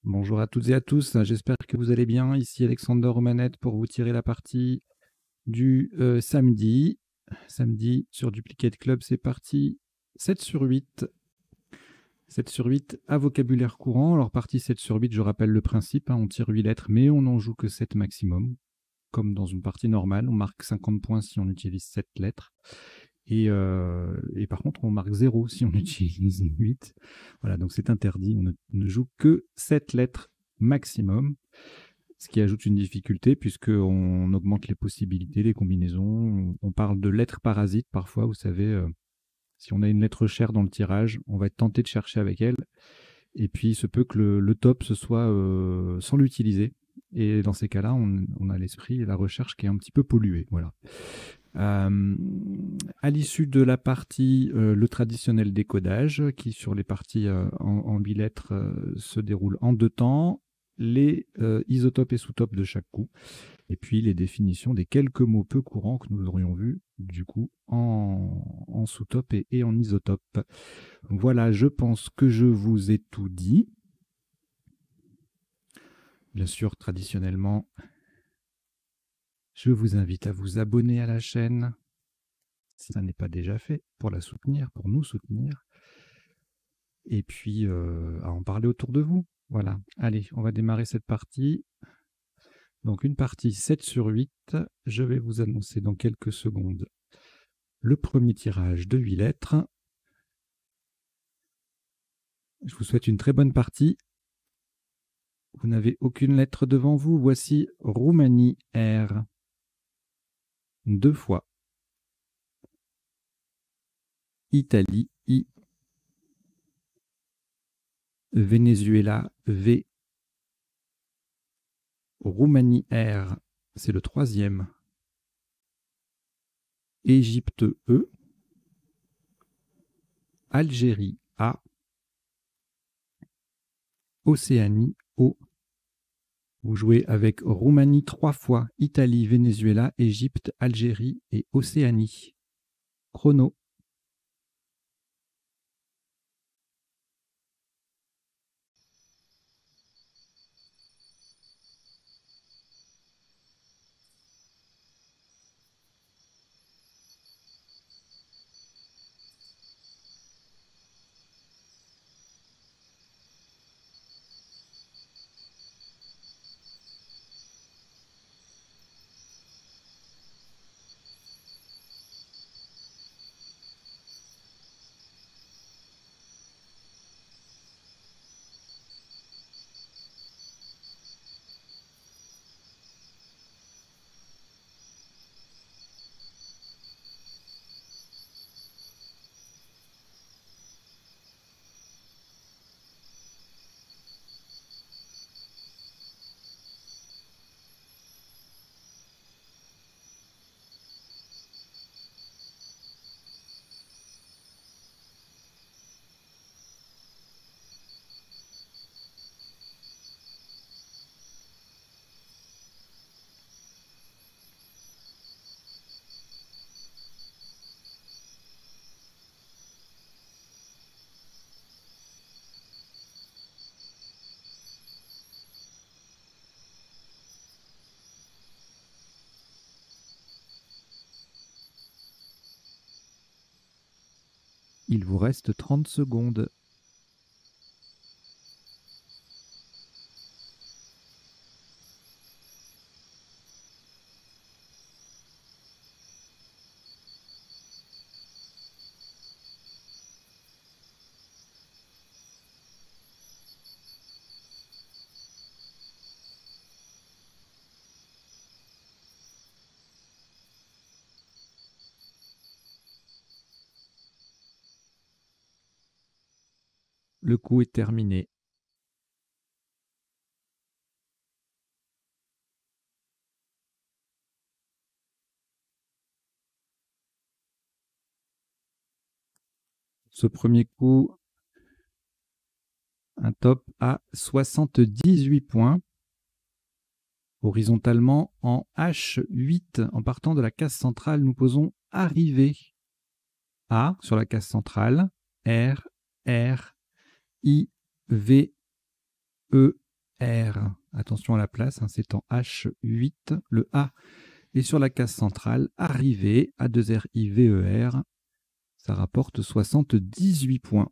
Bonjour à toutes et à tous, j'espère que vous allez bien. Ici Alexander Romanette pour vous tirer la partie du samedi. Samedi sur Duplicate Club, c'est parti. 7 sur 8. 7 sur 8 à vocabulaire courant. Alors partie 7 sur 8, je rappelle le principe, on tire 8 lettres, mais on n'en joue que 7 maximum. Comme dans une partie normale, on marque 50 points si on utilise 7 lettres. Et par contre, on marque 0 si on utilise 8. Voilà, donc c'est interdit. On ne joue que 7 lettres maximum, ce qui ajoute une difficulté puisqu'on augmente les possibilités, les combinaisons. On parle de lettres parasites parfois, vous savez. Si on a une lettre chère dans le tirage, on va être tenté de chercher avec elle. Et puis, il se peut que le top, ce soit sans l'utiliser. Et dans ces cas-là, on a l'esprit et la recherche qui est un petit peu polluée. Voilà. À l'issue de la partie, le traditionnel décodage, qui sur les parties en 8 lettres se déroule en 2 temps, les isotopes et sous-topes de chaque coup, et puis les définitions des quelques mots peu courants que nous aurions vus du coup en sous-top et en isotope. Voilà, je pense que je vous ai tout dit. Bien sûr, traditionnellement, je vous invite à vous abonner à la chaîne, si ça n'est pas déjà fait, pour la soutenir, pour nous soutenir, et puis à en parler autour de vous. Voilà, allez, on va démarrer cette partie. Donc une partie 7 sur 8, je vais vous annoncer dans quelques secondes le premier tirage de 8 lettres. Je vous souhaite une très bonne partie. Vous n'avez aucune lettre devant vous. Voici Roumanie R. 2 fois. Italie I. Venezuela V. Roumanie R. C'est le troisième. Égypte E. Algérie A. Océanie O. Vous jouez avec Roumanie 3 fois, Italie, Venezuela, Égypte, Algérie et Océanie. Chrono. Il vous reste 30 secondes. Le coup est terminé. Ce premier coup, un top à 78 points. Horizontalement, en H8, en partant de la case centrale, nous posons arrivée. A sur la case centrale, R, R, I, V, E, R. Attention à la place, hein, c'est en H8. Le A est sur la case centrale. Arrivé, A2RIVER. Ça rapporte 78 points.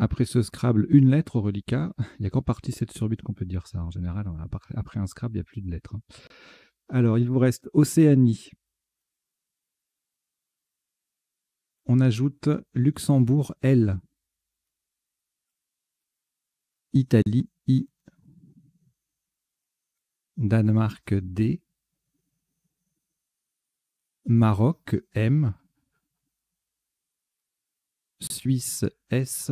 Après ce Scrabble, une lettre au reliquat. Il n'y a qu'en partie 7 sur 8 qu'on peut dire ça. En général, après un Scrabble, il n'y a plus de lettres. Alors, il vous reste Océanie. On ajoute Luxembourg, L. Italie, I. Danemark, D. Maroc, M. Suisse, S.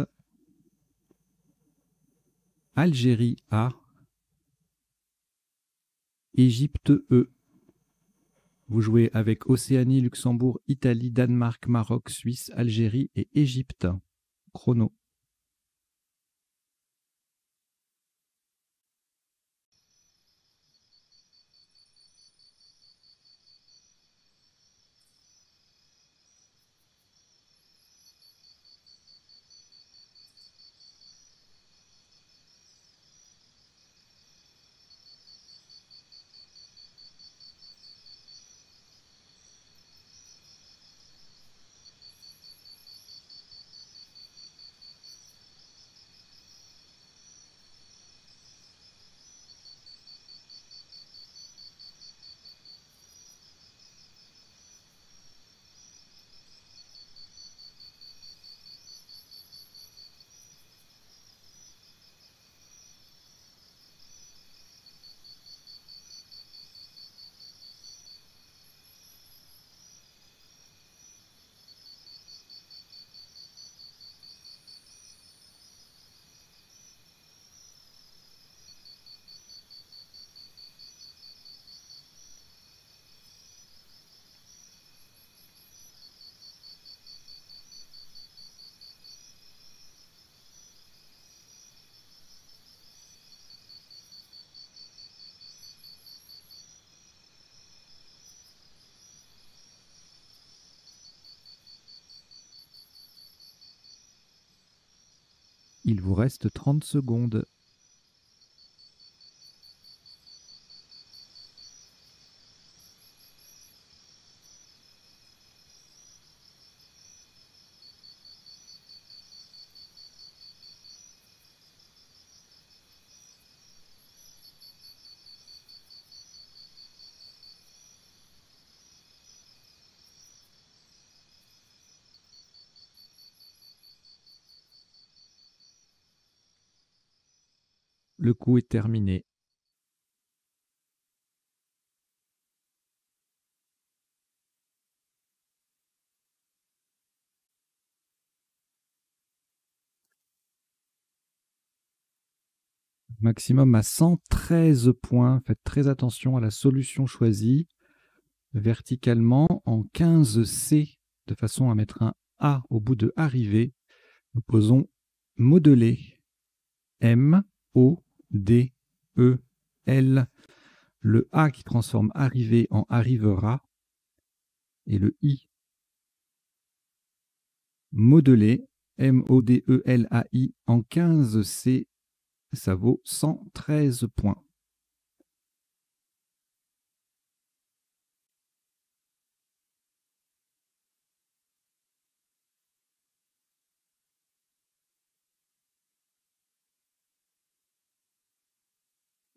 Algérie, A. Égypte, E. Vous jouez avec Océanie, Luxembourg, Italie, Danemark, Maroc, Suisse, Algérie et Égypte. Chrono. Il vous reste 30 secondes. Le coup est terminé. Maximum à 113 points. Faites très attention à la solution choisie. Verticalement en 15C, de façon à mettre un A au bout de arrivé. Nous posons modeler. M, O, D, E, L. Le A qui transforme arrivé en arrivera. Et le I. Modeler. M-O-D-E-L-A-I en 15C. Ça vaut 113 points.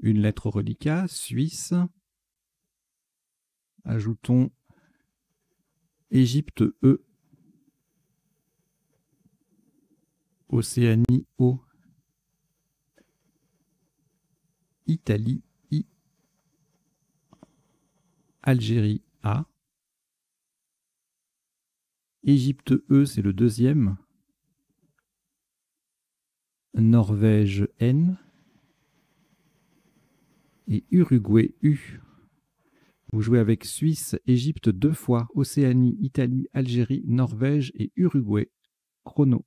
Une lettre au reliquat, Suisse. Ajoutons Égypte, E. Océanie, O. Italie, I. Algérie, A. Égypte, E, c'est le deuxième. Norvège, N. Et Uruguay, U. Vous jouez avec Suisse, Égypte 2 fois, Océanie, Italie, Algérie, Norvège et Uruguay. Chrono.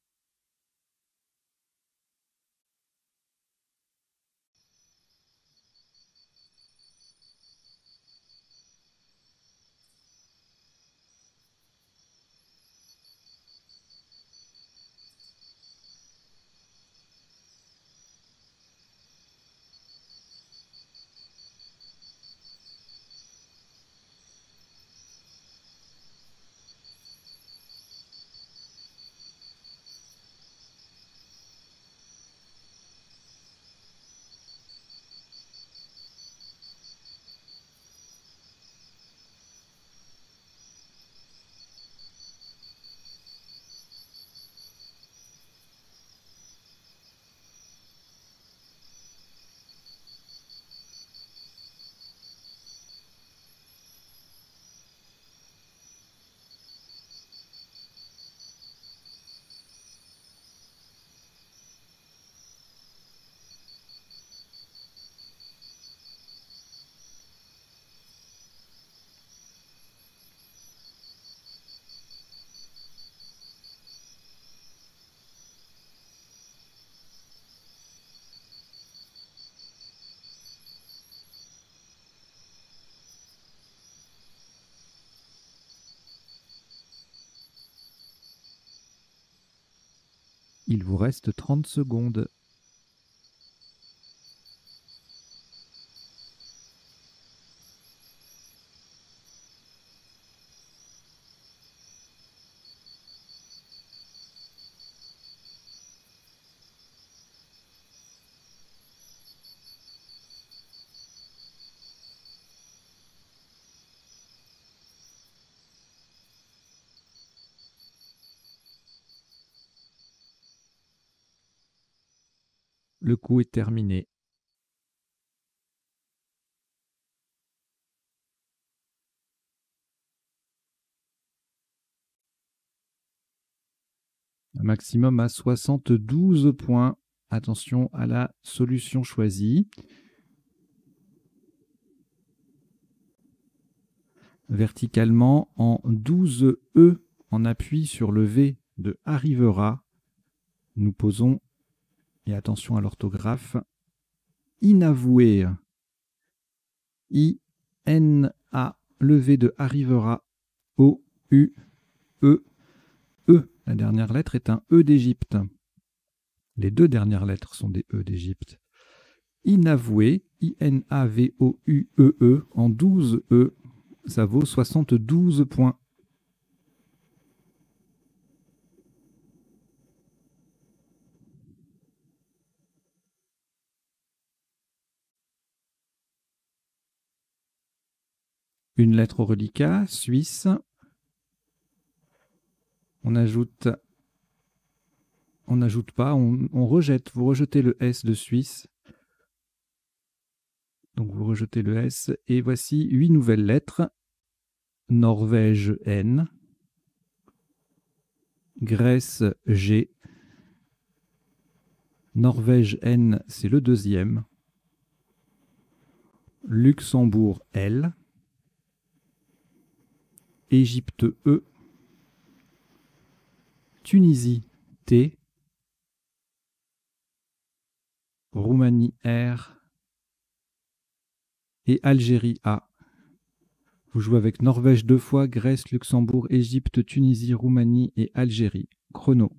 Il vous reste 30 secondes. Le coup est terminé. Un maximum à 72 points. Attention à la solution choisie. Verticalement en 12 E en appui sur le V de arrivera. Nous posons, et attention à l'orthographe, inavoué. I-N-A, le V de arrivera, O-U-E, E. La dernière lettre est un E d'Égypte. Les deux dernières lettres sont des E d'Égypte. Inavoué, I-N-A-V-O-U-E-E, en 12 E, ça vaut 72 points. Une lettre au reliquat, suisse. On n'ajoute pas, on rejette. Vous rejetez le S de Suisse. Donc vous rejetez le S. Et voici 8 nouvelles lettres. Norvège N. Grèce G. Norvège N, c'est le deuxième. Luxembourg L. Égypte E. Tunisie T. Roumanie R. Et Algérie A. Vous jouez avec Norvège 2 fois, Grèce, Luxembourg, Égypte, Tunisie, Roumanie et Algérie. Chrono.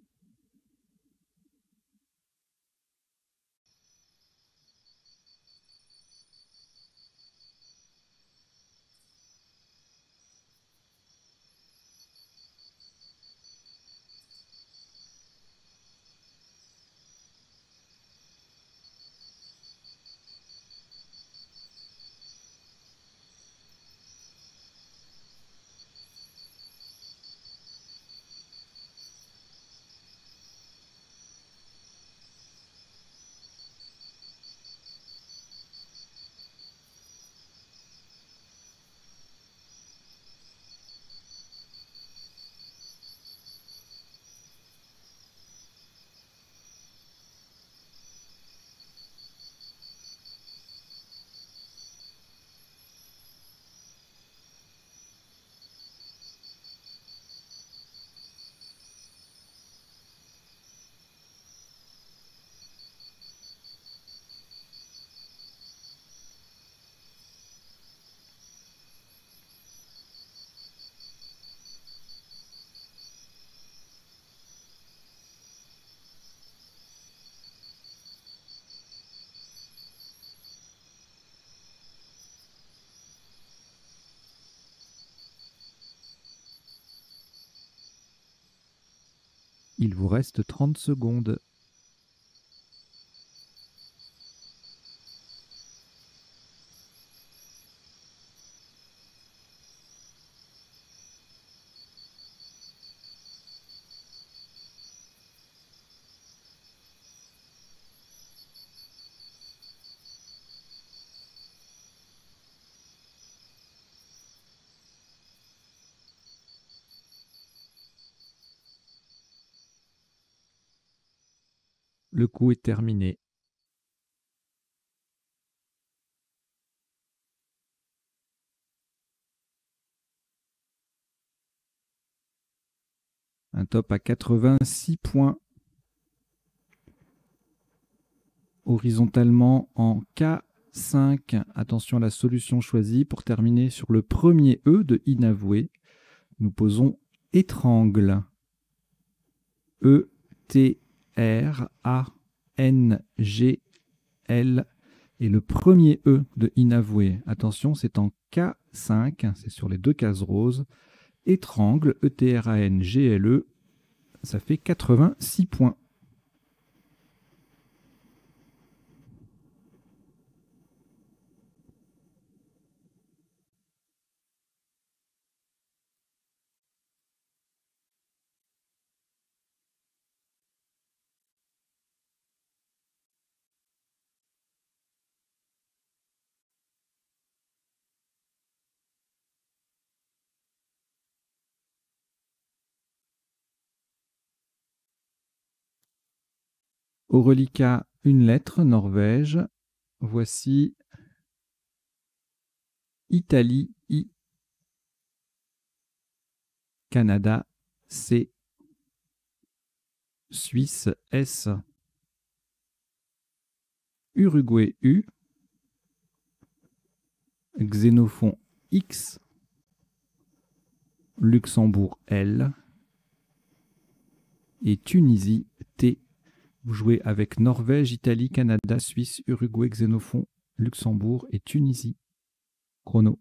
Il vous reste 30 secondes. Le coup est terminé. Un top à 86 points. Horizontalement en K5. Attention à la solution choisie. Pour terminer sur le premier E de inavoué, nous posons étrangle. E-T-R-A-N-G-L-E. L et le premier E de inavoué. Attention, c'est en K5, c'est sur les deux cases roses. Étrangle, E-T-R-A-N-G-L-E, ça fait 86 points. Au reliquat, une lettre, Norvège. Voici Italie, I. Canada, C. Suisse, S. Uruguay, U. Xénophon, X. Luxembourg, L. Et Tunisie, T. Vous jouez avec Norvège, Italie, Canada, Suisse, Uruguay, Xénophon, Luxembourg et Tunisie. Chrono.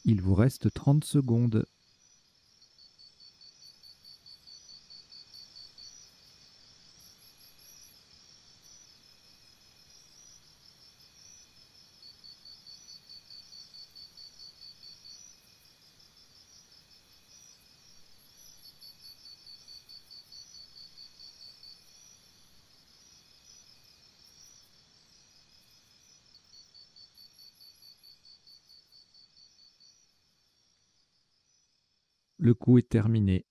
Il vous reste 30 secondes. Le coup est terminé.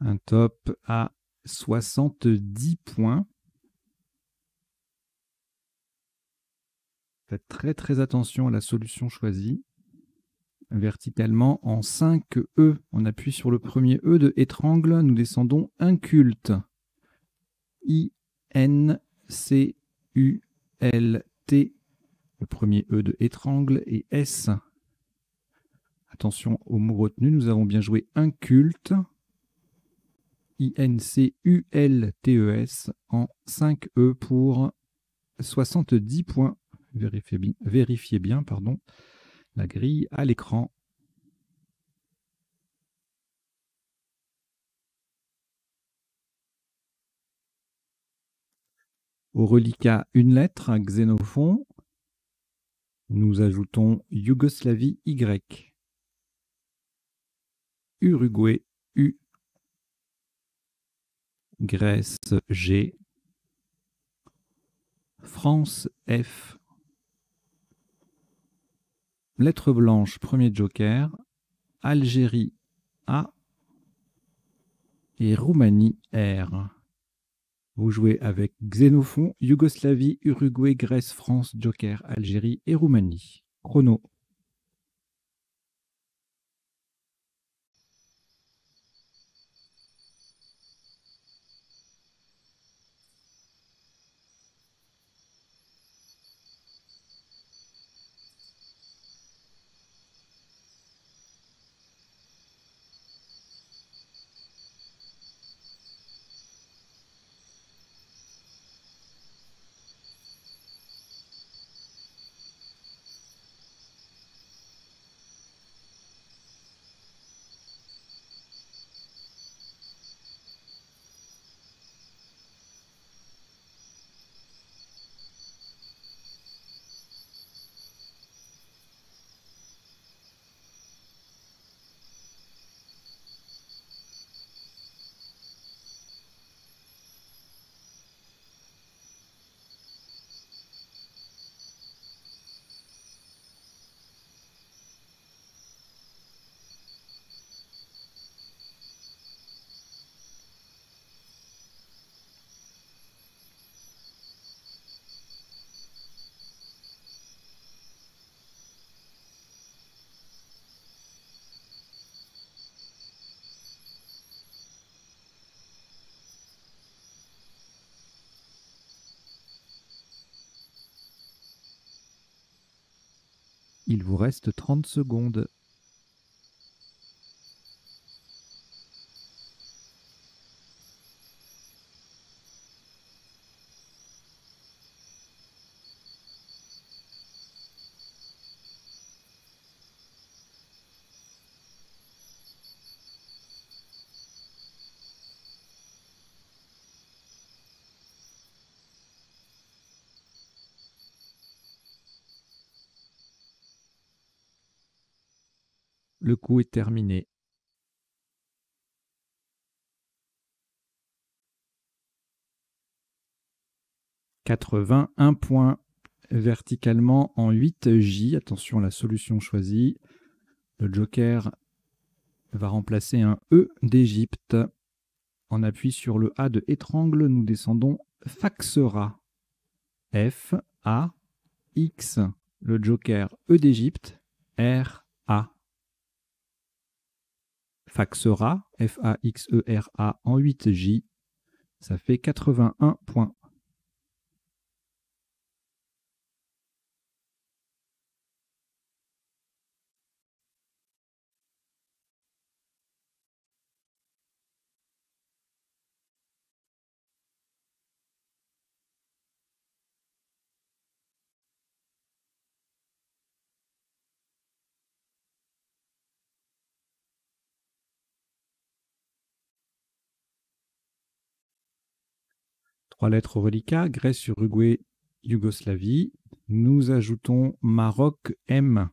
Un top à 70 points. Faites très très attention à la solution choisie. Verticalement en 5 E. On appuie sur le premier E de étrangle. Nous descendons inculte. I-N-C-U-L-T. Le premier E de étrangle et S. Attention au mot retenu. Nous avons bien joué inculte. I-N-C-U-L-T-E-S en 5 E pour 70 points. Vérifiez bien, pardon, la grille à l'écran. Au reliquat, une lettre, Xénophon. Nous ajoutons Yougoslavie, Y. Uruguay, U. Grèce, G. France, F. Lettre blanche, premier joker. Algérie, A. Et Roumanie, R. Vous jouez avec Xénophon, Yougoslavie, Uruguay, Grèce, France, joker, Algérie et Roumanie. Chrono. Il vous reste 30 secondes. Le coup est terminé. « 81 points verticalement en 8J. Attention à la solution choisie. Le joker va remplacer un E d'Égypte. En appui sur le A de étrangle, nous descendons Faxera. F, A, X. Le joker E d'Égypte. R, A. Faxera, F-A-X-E-R-A en 8J. Ça fait 81 points. Trois lettres au reliquat, Grèce, Uruguay, Yougoslavie. Nous ajoutons Maroc, M.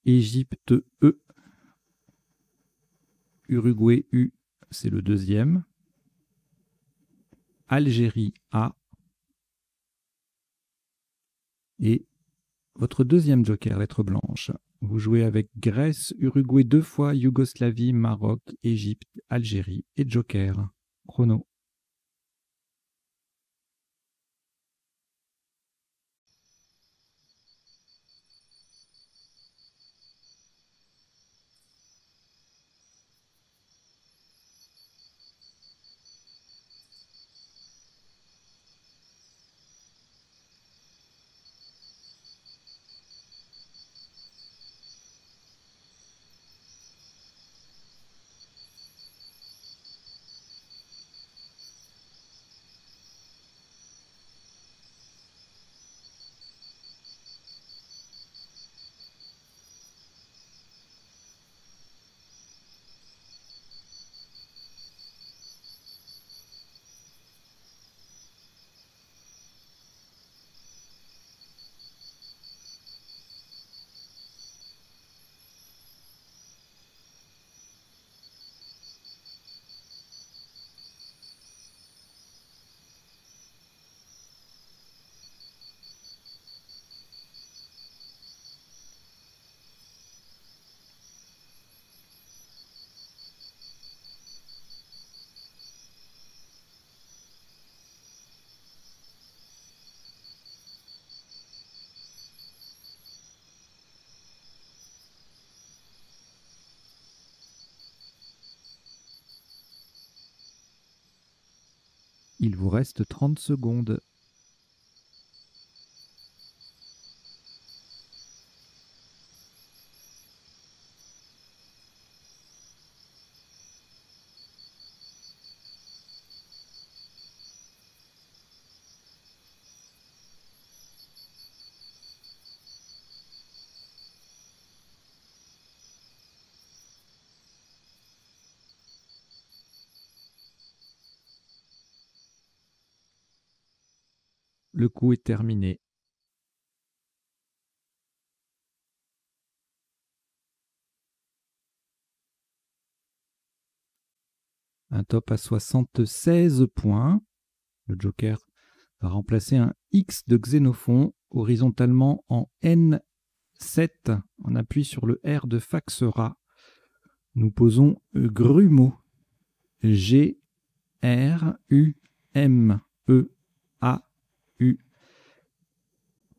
Égypte, E. Uruguay, U, c'est le deuxième. Algérie, A. Et votre deuxième joker, lettre blanche. Vous jouez avec Grèce, Uruguay 2 fois, Yougoslavie, Maroc, Égypte, Algérie et joker. Chrono. Il vous reste 30 secondes. Le coup est terminé. Un top à 76 points. Le joker va remplacer un X de Xénophon horizontalement en N7. On appuie sur le R de Faxera. Nous posons Grumeau. G-R-U-M-E-A-U.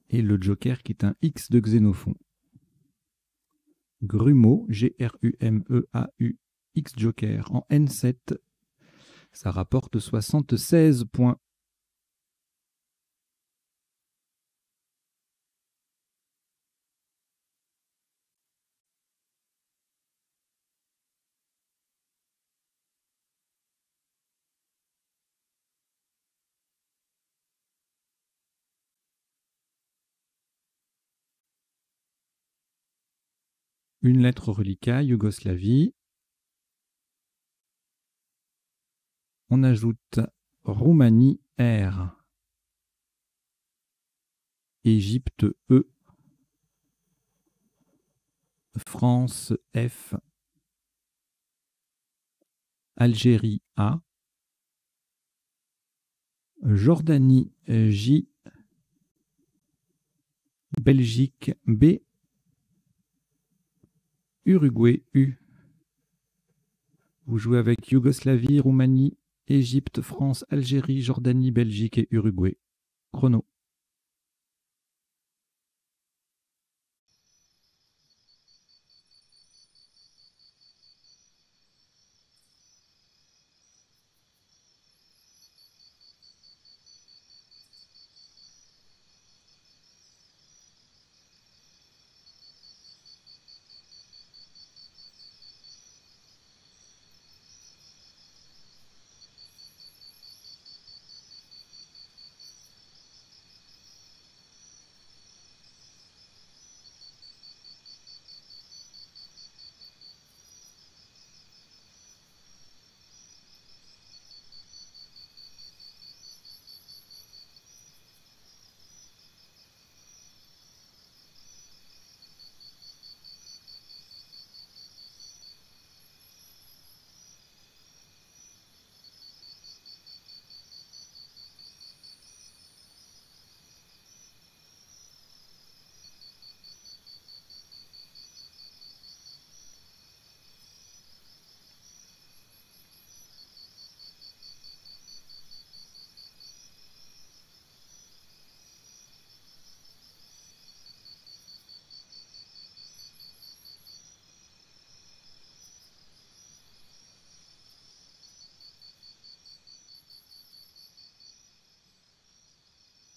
Et le joker qui est un X de Xénophon. Grumeau, G-R-U-M-E-A-U, X joker en N7. Ça rapporte 76 points. Une lettre reliquat, Yougoslavie. On ajoute Roumanie, R. Égypte, E. France, F. Algérie, A. Jordanie, J. Belgique, B. Uruguay, U. Vous jouez avec Yougoslavie, Roumanie, Égypte, France, Algérie, Jordanie, Belgique et Uruguay. Chrono.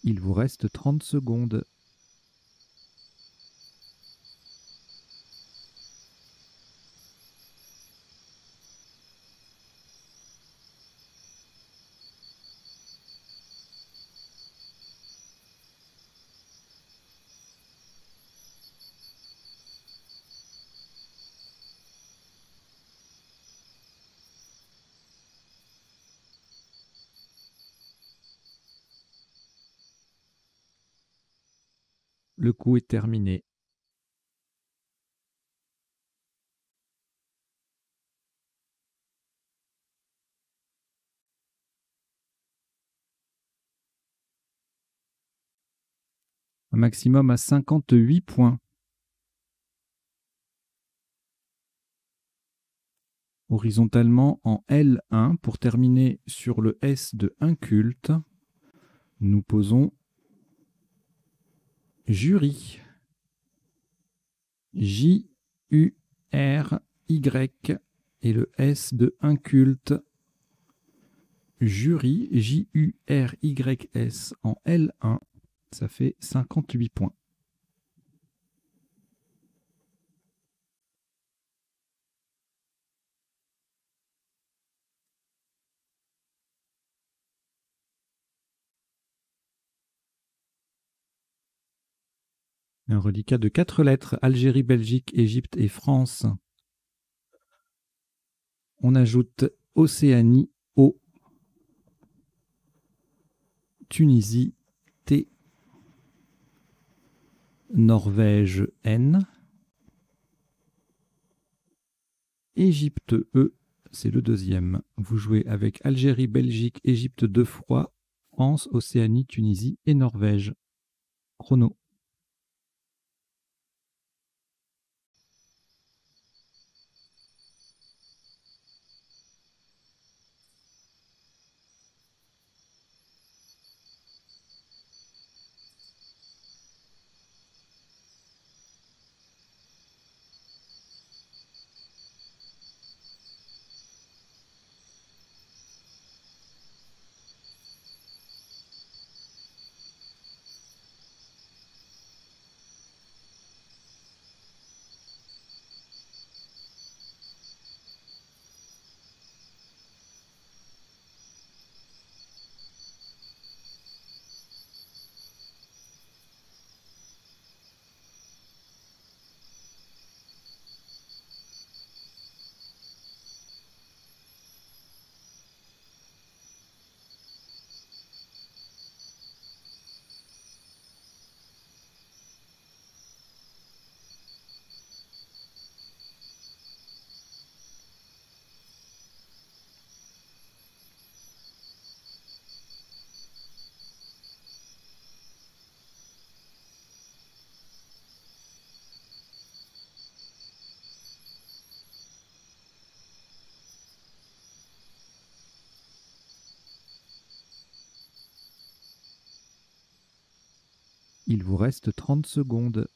Il vous reste 30 secondes. Le coup est terminé. Un maximum à 58 points. Horizontalement en L1 pour terminer sur le S de inculte, nous posons jury. J-U-R-Y et le S de inculte. Jury, J-U-R-Y-S en L1, ça fait 58 points. Un reliquat de 4 lettres, Algérie, Belgique, Égypte et France. On ajoute Océanie, O. Tunisie, T. Norvège, N. Égypte, E. C'est le deuxième. Vous jouez avec Algérie, Belgique, Égypte 2 fois, France, Océanie, Tunisie et Norvège. Chrono. Il vous reste 30 secondes.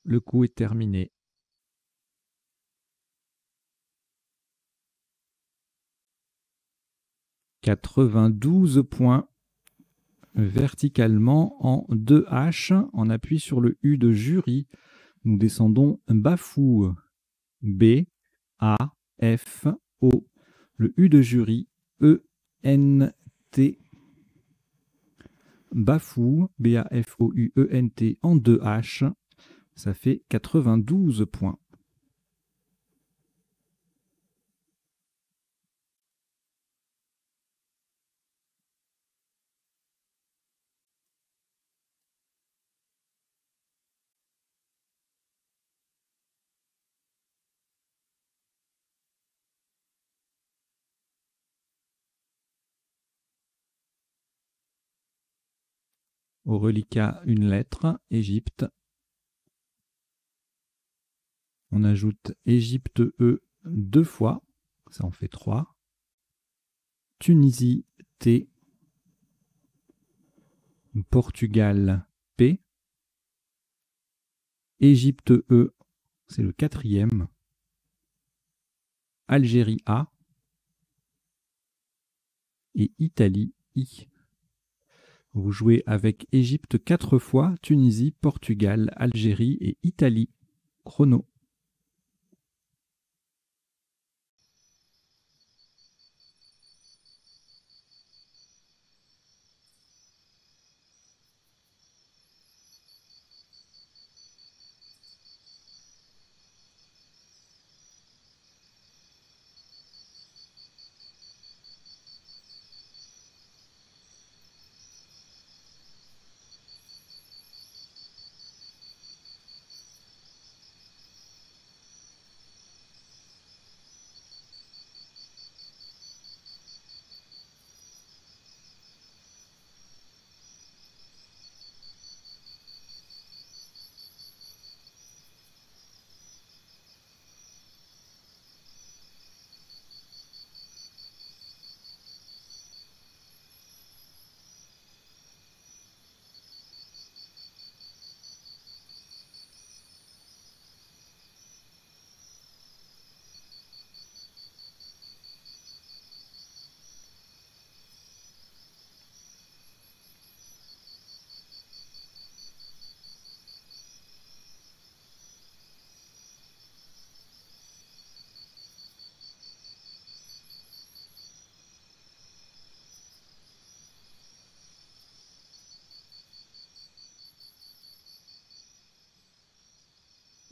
Le coup est terminé. « 92 points verticalement en 2 H. On appuie sur le U de jury. Nous descendons Bafou. B, A, F, O. Le U de jury, E, N, T. Bafou, B-A-F-O-U-E-N-T en 2 H. Ça fait 92 points. Au reliquat, une lettre, Égypte. On ajoute Égypte E 2 fois, ça en fait 3. Tunisie T. Portugal P. Égypte E, c'est le 4e. Algérie A. Et Italie I. Vous jouez avec Égypte 4 fois, Tunisie, Portugal, Algérie et Italie. Chrono.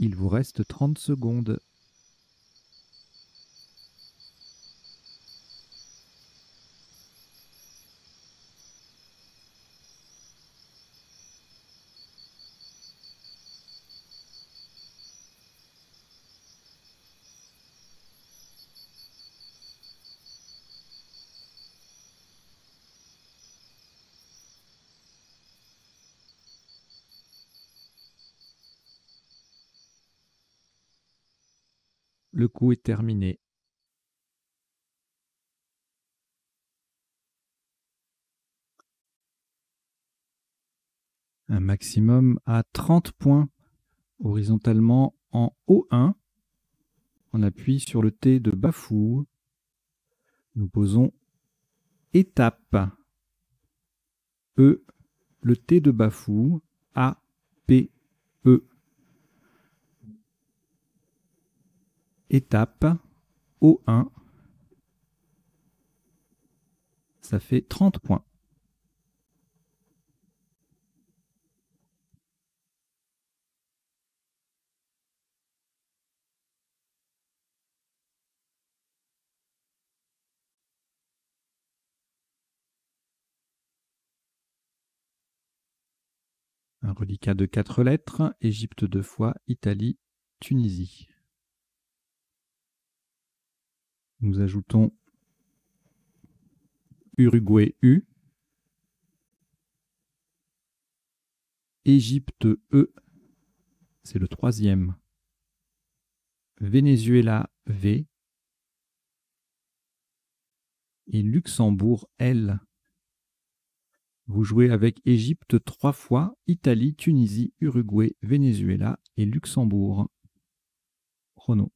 Il vous reste 30 secondes. Le coup est terminé. Un maximum à 30 points horizontalement en O1. On appuie sur le T de Bafou. Nous posons étape. E, le T de Bafou. A, P, E. Étape. O1. Ça fait 30 points. Un reliquat de 4 lettres. Égypte 2 fois, Italie, Tunisie. Nous ajoutons Uruguay U. Égypte E. C'est le 3e. Venezuela V. Et Luxembourg L. Vous jouez avec Égypte 3 fois, Italie, Tunisie, Uruguay, Venezuela et Luxembourg. Chrono.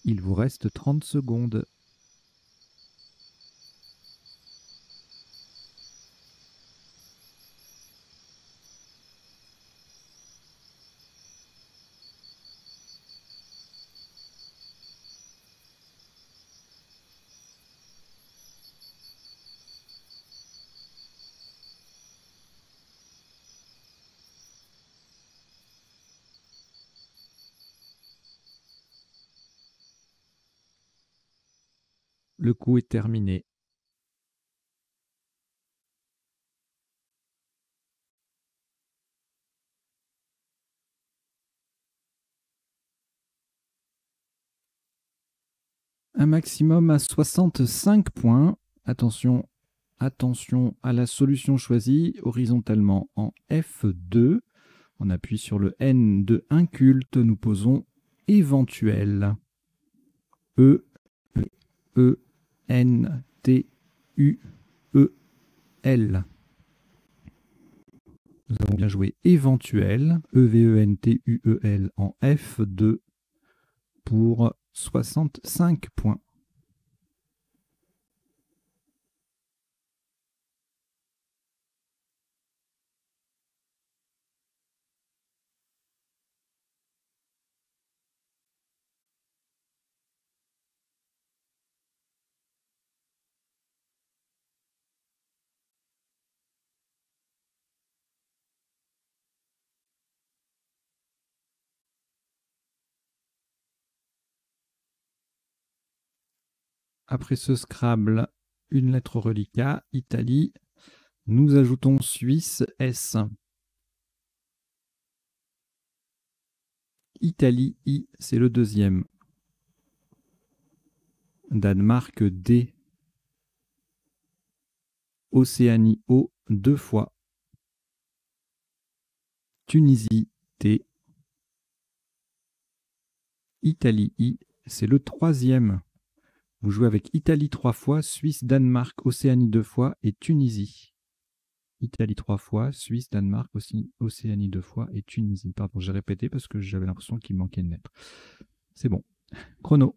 Il vous reste 30 secondes. Le coup est terminé. Un maximum à 65 points. Attention, attention à la solution choisie horizontalement en F2. On appuie sur le N de inculte. Nous posons éventuel. E, E, N, T, U, E, L. Nous avons bien joué éventuel. E-V-E-N-T-U-E-L en F2 pour 65 points. Après ce Scrabble, une lettre reliquat, Italie. Nous ajoutons Suisse, S. Italie, I, c'est le 2e. Danemark, D. Océanie, O, 2 fois. Tunisie, T. Italie, I, c'est le 3e. Vous jouez avec Italie 3 fois, Suisse, Danemark, Océanie 2 fois et Tunisie. Italie 3 fois, Suisse, Danemark, Océanie 2 fois et Tunisie. Pardon, j'ai répété parce que j'avais l'impression qu'il manquait une lettre. C'est bon. Chrono.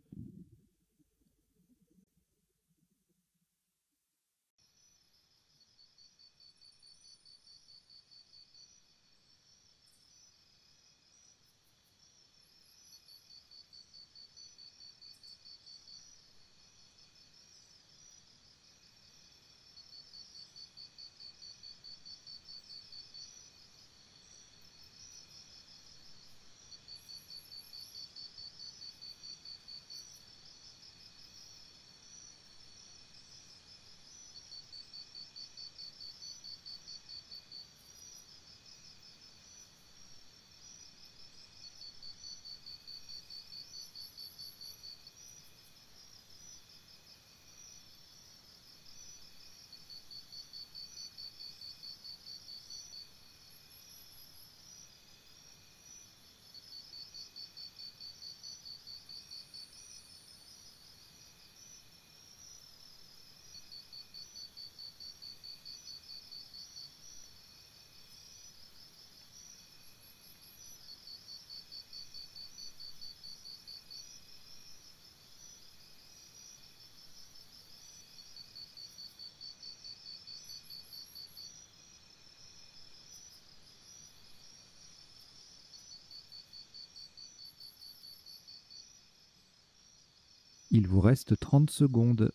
Il vous reste 30 secondes.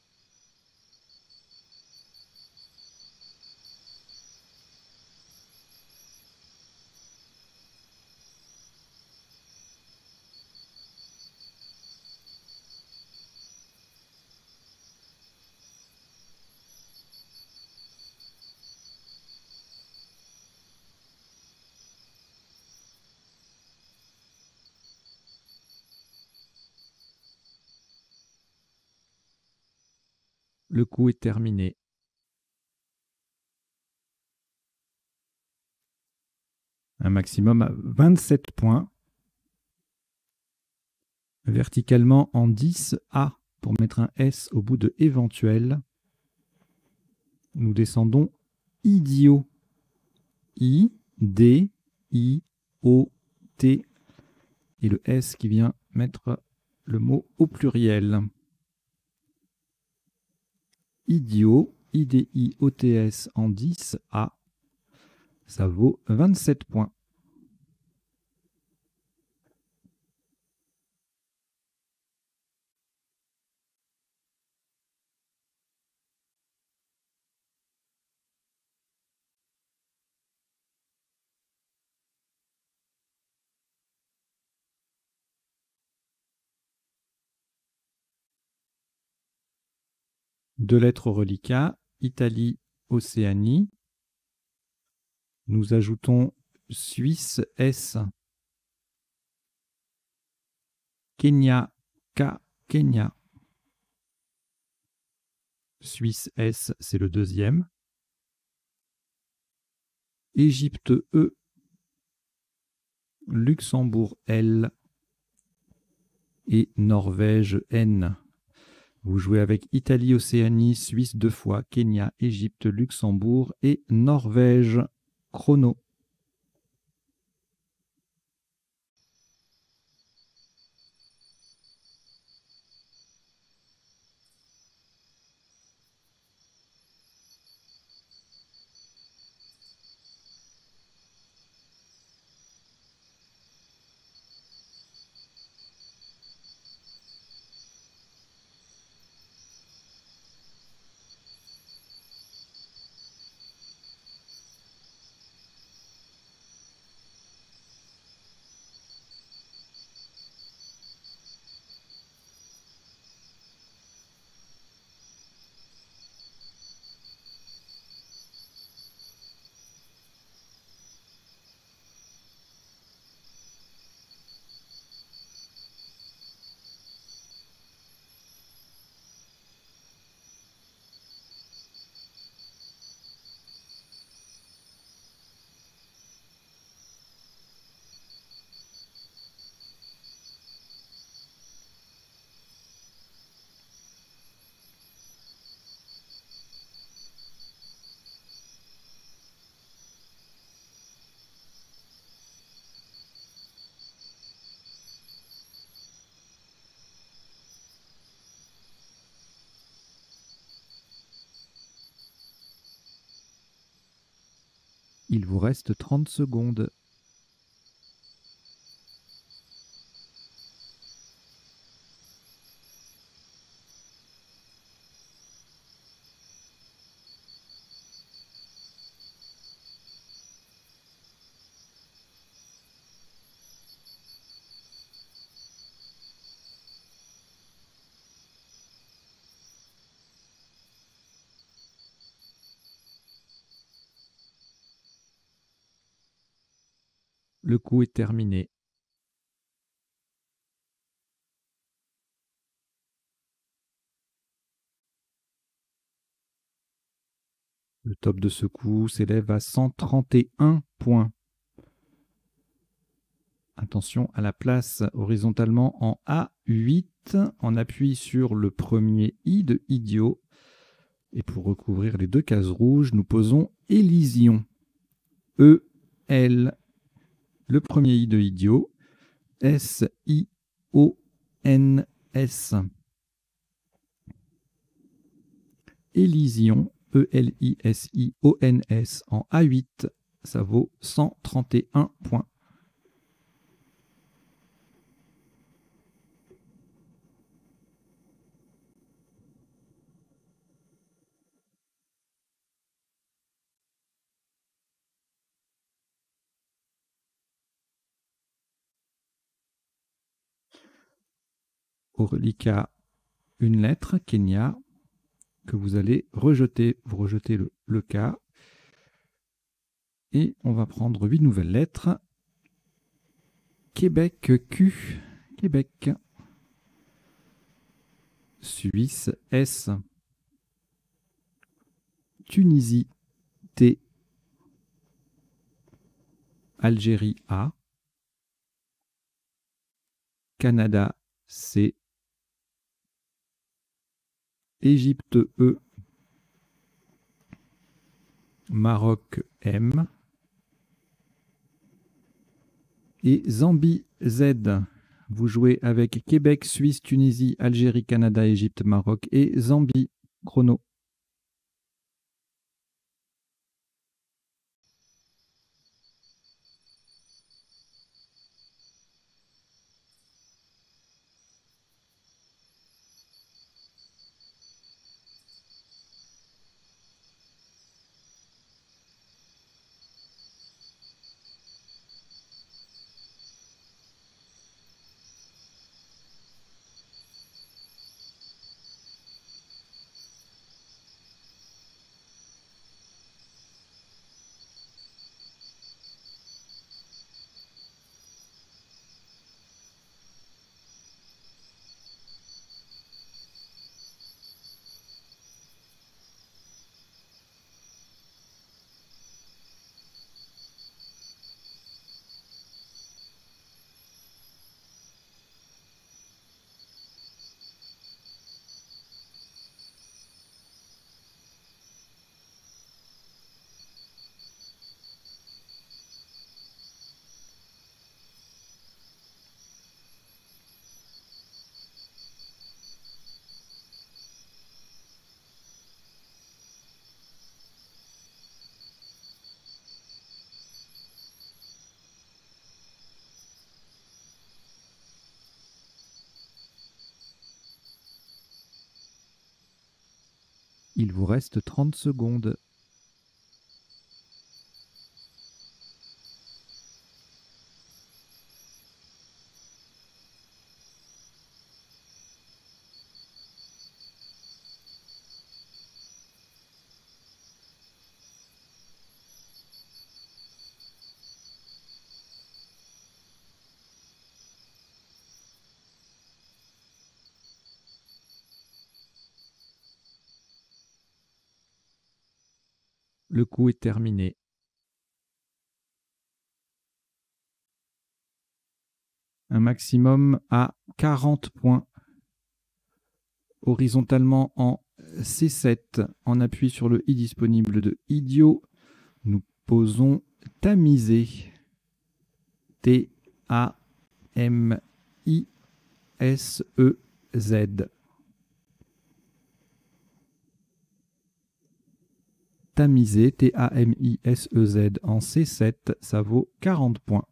Le coup est terminé. Un maximum à 27 points. Verticalement en 10 A pour mettre un S au bout de éventuel. Nous descendons idiot. I, D, I, O, T. Et le S qui vient mettre le mot au pluriel. Idiot, IDIOTS en 10 A. Ça vaut 27 points. Deux lettres au reliquat, Italie, Océanie. Nous ajoutons Suisse, S. Kenya, K, Kenya. Suisse, S, c'est le deuxième. Égypte, E. Luxembourg, L. Et Norvège, N. Vous jouez avec Italie, Océanie, Suisse 2 fois, Kenya, Égypte, Luxembourg et Norvège. Chrono. Il vous reste 30 secondes. Le coup est terminé. Le top de ce coup s'élève à 131 points. Attention à la place horizontalement en A8. On appuie sur le premier I de idiot. Et pour recouvrir les deux cases rouges, nous posons Élysion. E, L. Le premier I de idiot. S, I, O, N, S. Élysion. E-L-I-S-I-O-N-S en A8. Ça vaut 131 points. au reliquat une lettre, Kenya, que vous allez rejeter. Vous rejetez le K. Et on va prendre 8 nouvelles lettres. Québec, Q, Québec. Suisse, S. Tunisie, T. Algérie, A. Canada, C. Égypte, E. Maroc, M. Et Zambie, Z. Vous jouez avec Québec, Suisse, Tunisie, Algérie, Canada, Égypte, Maroc et Zambie. Chrono. Il vous reste 30 secondes. Le coup est terminé. Un maximum à 40 points. Horizontalement en C7, en appui sur le i disponible de idiot, nous posons tamiser. T-A-M-I-S-E-Z. Tamiser, T-A-M-I-S-E-Z en C7, ça vaut 40 points.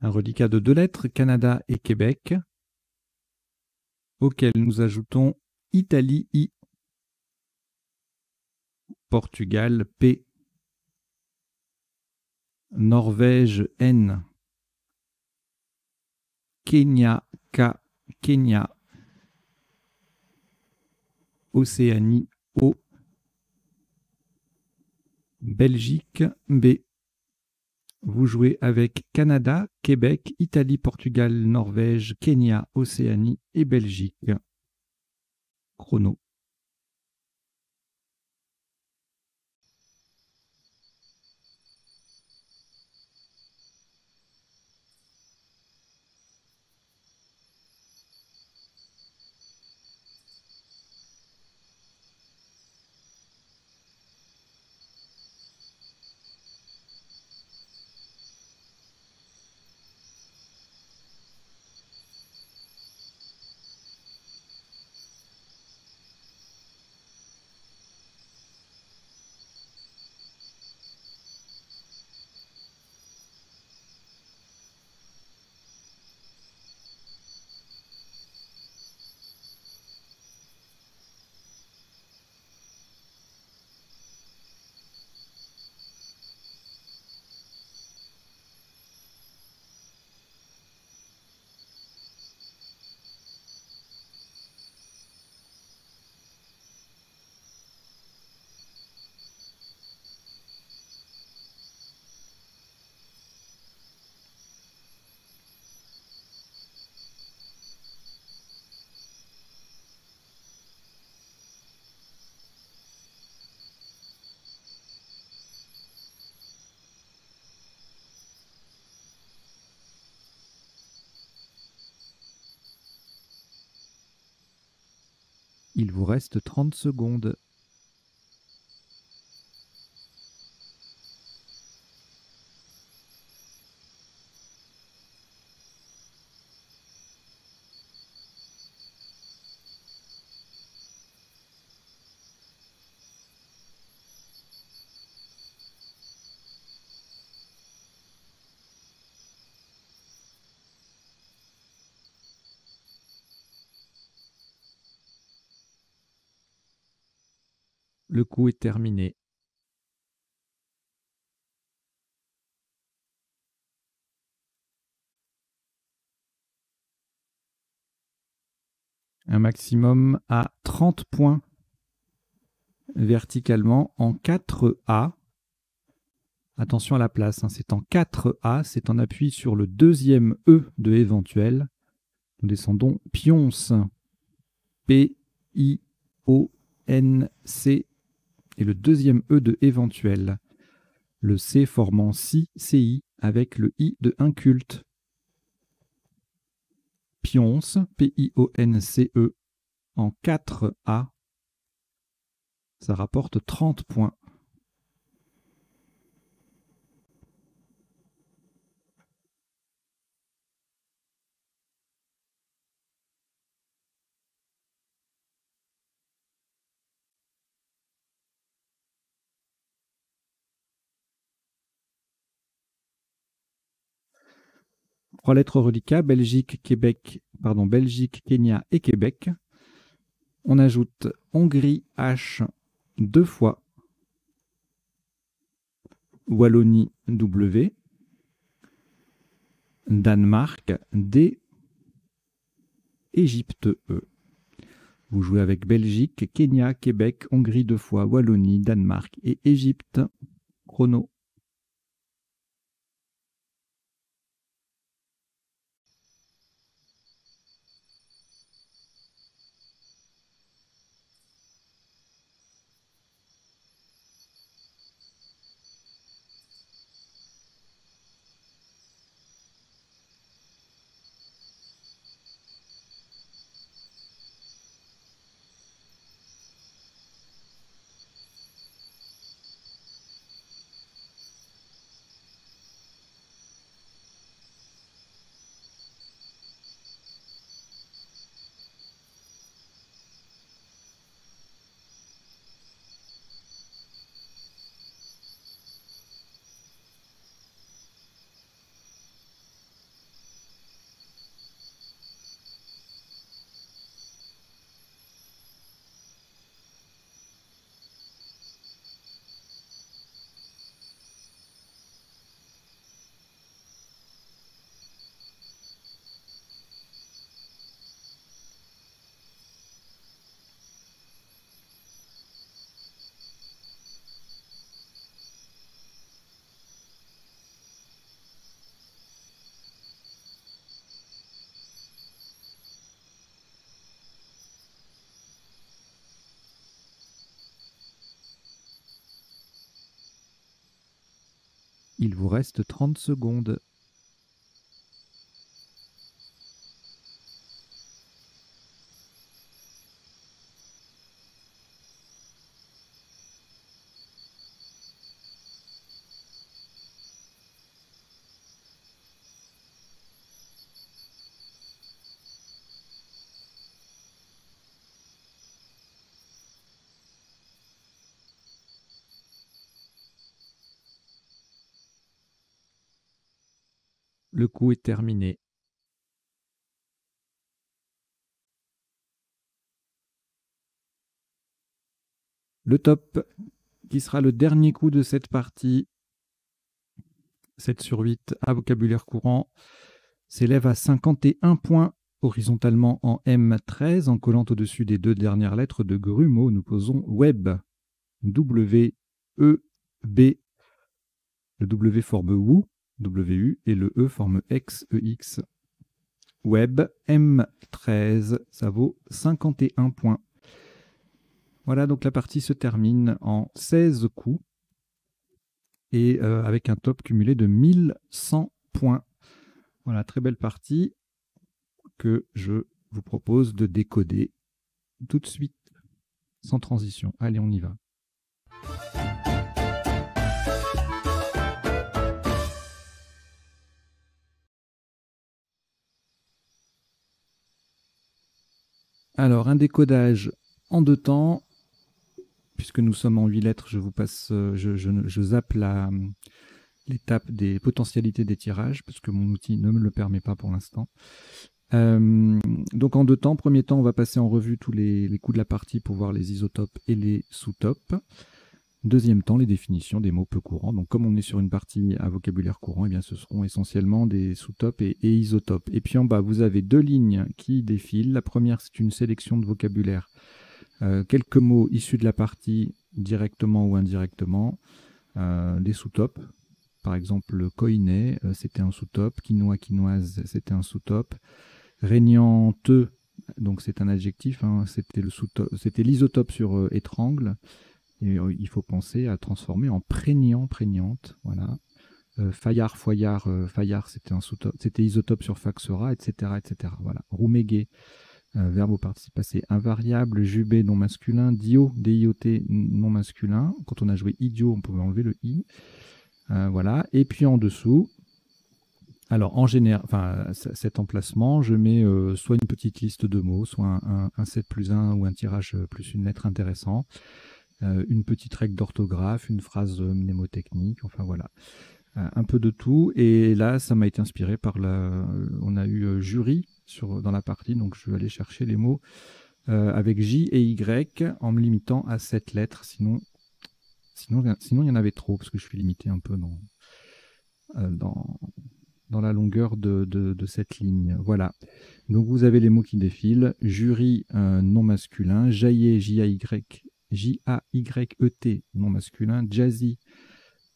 Un reliquat de 2 lettres, Canada et Québec, auquel nous ajoutons Italie, I, Portugal, P, Norvège, N, Kenya, K, Kenya, Océanie, O, Belgique, B. Vous jouez avec Canada, Québec, Italie, Portugal, Norvège, Kenya, Océanie et Belgique. Chrono. Il vous reste 30 secondes. Le coup est terminé. Un maximum à 30 points verticalement en 4A. Attention à la place, hein, c'est en 4A, c'est en appui sur le deuxième E de éventuel. Nous descendons pionce, P-I-O-N-C, et le deuxième E de éventuel. Le C formant si, CI, avec le I de inculte. Pionce, P-I-O-N-C-E, en 4A. Ça rapporte 30 points. Trois lettres reliquats, Belgique, Kenya et Québec. On ajoute Hongrie H 2 fois, Wallonie W, Danemark D, Égypte E. Vous jouez avec Belgique, Kenya, Québec, Hongrie 2 fois, Wallonie, Danemark et Égypte. Chrono. Il vous reste 30 secondes. Le coup est terminé. Le top, qui sera le dernier coup de cette partie, 7 sur 8 à vocabulaire courant, s'élève à 51 points horizontalement en M13, en collant au-dessus des deux dernières lettres de grumeau. Nous posons web, W-E-B. Le W forme WU, W-U, et le E forme X, E-X. Web, M13, ça vaut 51 points. Voilà, donc la partie se termine en 16 coups et avec un top cumulé de 1100 points. Voilà, très belle partie que je vous propose de décoder tout de suite. sans transition. Allez, on y va. Alors, un décodage en 2 temps. Puisque nous sommes en 8 lettres, je vous passe, je zappe l'étape des potentialités des tirages, parce que mon outil ne me le permet pas pour l'instant. Donc en 2 temps, premier temps, on va passer en revue tous les coups de la partie pour voir les isotopes et les sous-topes. Deuxième temps, les définitions des mots peu courants. Donc comme on est sur une partie à vocabulaire courant, eh bien, ce seront essentiellement des sous-topes et isotopes. Et puis en bas, vous avez 2 lignes qui défilent. La première, c'est une sélection de vocabulaire. Quelques mots issus de la partie directement ou indirectement. Des sous-topes. Par exemple, le koiné, c'était un sous-top. Quinoa, quinoise, c'était un sous-top. Régnanteux, donc c'est un adjectif, hein, c'était l'isotope sur étrangle. Et il faut penser à transformer en prégnant, prégnante. Voilà. Fayard, foyard, fayard, c'était un sous-top, c'était isotope sur faxera, etc., etc. Voilà. Roumégué, verbe au participe passé invariable. Jubé, non masculin. Dio, D-I-O-T, non masculin. Quand on a joué idiot, on pouvait enlever le i. Voilà. Et puis en dessous, alors en général, enfin, cet emplacement, je mets soit une petite liste de mots, soit un 7 plus 1 ou un tirage plus une lettre intéressant, une petite règle d'orthographe, une phrase mnémotechnique, enfin voilà. Un peu de tout. Et là, ça m'a été inspiré par on a eu jury dans la partie, donc je vais aller chercher les mots avec J et Y en me limitant à 7 lettres, sinon il y en avait trop, parce que je suis limité un peu dans la longueur de cette ligne. Voilà. Donc vous avez les mots qui défilent. Jury, non masculin. Jaillet, J-A-Y-E-T, non masculin. Jazzy,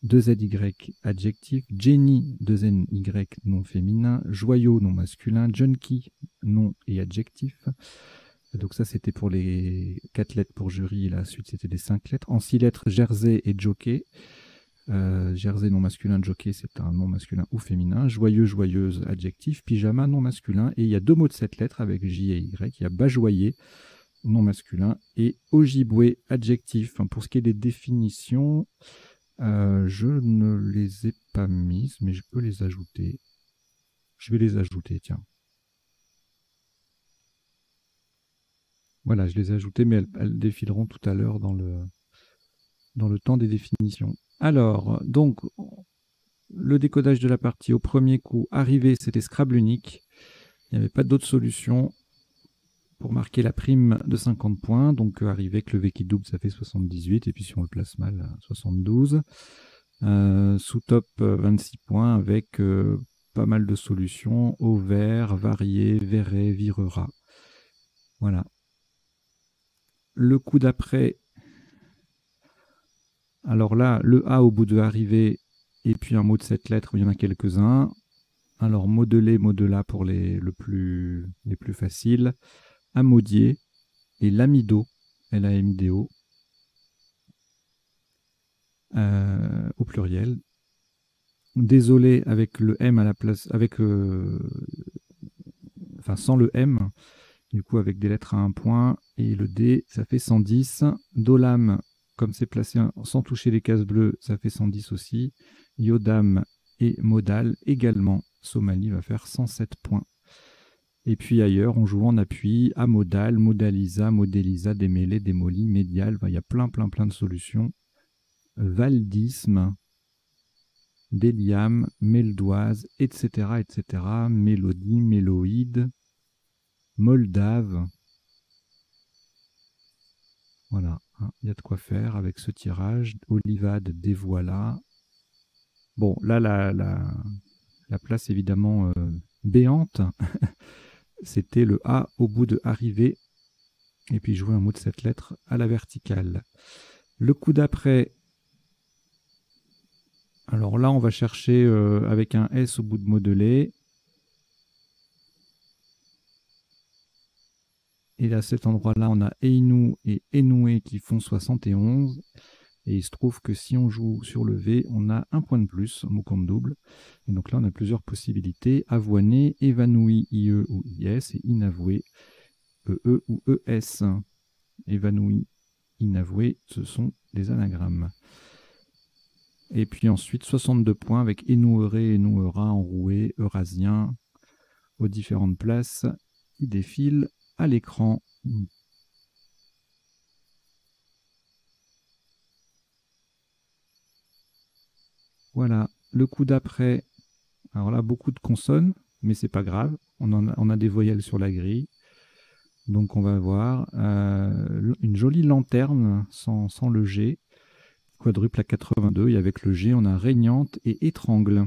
2-Z-Y, adjectif. Jenny, 2-N-Y, non féminin. Joyau, non masculin. Junkie, nom et adjectif. Donc ça, c'était pour les 4 lettres pour jury. Et la suite, c'était les 5 lettres. En 6 lettres, jersey et jockey. Jersey non masculin, jockey c'est un nom masculin ou féminin. Joyeux, joyeuse, adjectif. Pyjama non masculin. Et il y a 2 mots de 7 lettres avec J et Y. Il y a bajoyer, non masculin, et ojibwe, adjectif. Enfin, pour ce qui est des définitions, je ne les ai pas mises, mais je peux les ajouter. Je vais les ajouter, tiens. Voilà, je les ai ajoutées, mais elles défileront tout à l'heure dans le temps des définitions. Alors, donc, le décodage de la partie au premier coup, arrivé, c'était Scrabble unique. Il n'y avait pas d'autre solution pour marquer la prime de 50 points. Donc, arrivé avec le V qui double, ça fait 78. Et puis, si on le place mal, 72. Sous-top, 26 points avec pas mal de solutions. Auvert, varié, verrait, virera. Voilà. Le coup d'après, alors là, le A au bout de arrivé, et puis un mot de 7 lettres, il y en a quelques-uns. Alors, modeler, modela pour les plus faciles. Amodier et l'amido, L-A-M-I-D-O, au pluriel. Désolé avec le M à la place, enfin sans le M, du coup avec des lettres à un point, et le D, ça fait 110. Dolam, comme c'est placé sans toucher les cases bleues, ça fait 110 aussi. Yodam et modal également. Somalie va faire 107 points. Et puis ailleurs, on joue en appui, amodal, modalisa, modélisa, démêlé, démoli, médial. Il y a plein de solutions. Valdisme, déliam, meldoise, etc., etc. Mélodie, méloïde, moldave. Voilà, il y a de quoi faire avec ce tirage. Olivade, dévoila. Bon, là, la place évidemment béante. C'était le A au bout de arrivé. Et puis jouer un mot de 7 lettres à la verticale. Le coup d'après, alors là, on va chercher avec un S au bout de modelé. Et à cet endroit-là, on a Einou et Enoué qui font 71. Et il se trouve que si on joue sur le V, on a un point de plus, mot compte double. Et donc là, on a plusieurs possibilités. Avoiné, évanoui, IE ou IS, et inavoué, EE ou ES. Évanoui, inavoué, ce sont des anagrammes. Et puis ensuite, 62 points avec énoueré, énouera, enroué, eurasien, aux différentes places qui défilent à l'écran. Voilà, le coup d'après. Alors là, beaucoup de consonnes, mais c'est pas grave. On a des voyelles sur la grille. Donc on va voir une jolie lanterne sans le G. Quadruple à 82. Et avec le G, on a régnante et étrangle.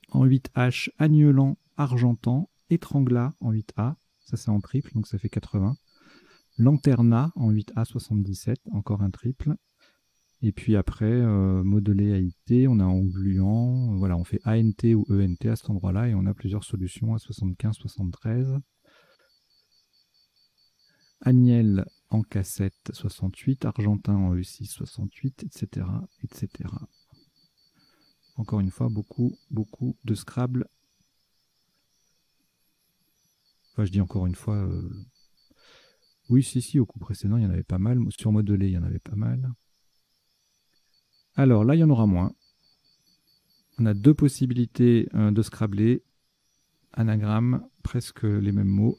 En 8H, agnelant, argentant, étrangla en 8A. Ça, c'est en triple, donc ça fait 80. Lanterna en 8A 77, encore un triple. Et puis après, modelé AIT, on a engluant, voilà, on fait ANT ou ENT à cet endroit-là, et on a plusieurs solutions à 75, 73. Agnel en cassette 68, Argentin en E6 68, etc., etc. Encore une fois, beaucoup de Scrabble. Enfin, je dis encore une fois... Oui, si, au coup précédent, il y en avait pas mal. Sur modelé, il y en avait pas mal. Alors là, il y en aura moins. On a deux possibilités de scrabbler. Anagramme, presque les mêmes mots.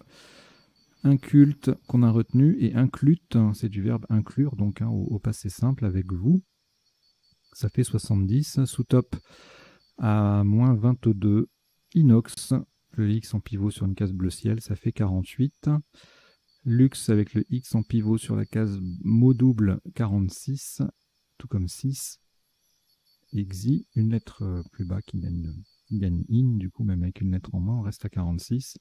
Inculte qu'on a retenu et inclute, c'est du verbe inclure, donc au passé simple avec vous. Ça fait 70. Sous-top à moins 22. Inox, le X en pivot sur une case bleu ciel, ça fait 48. Lux avec le X en pivot sur la case mot double, 46, tout comme 6. Exi, une lettre plus bas qui gagne in, du coup même avec une lettre en moins, on reste à 46.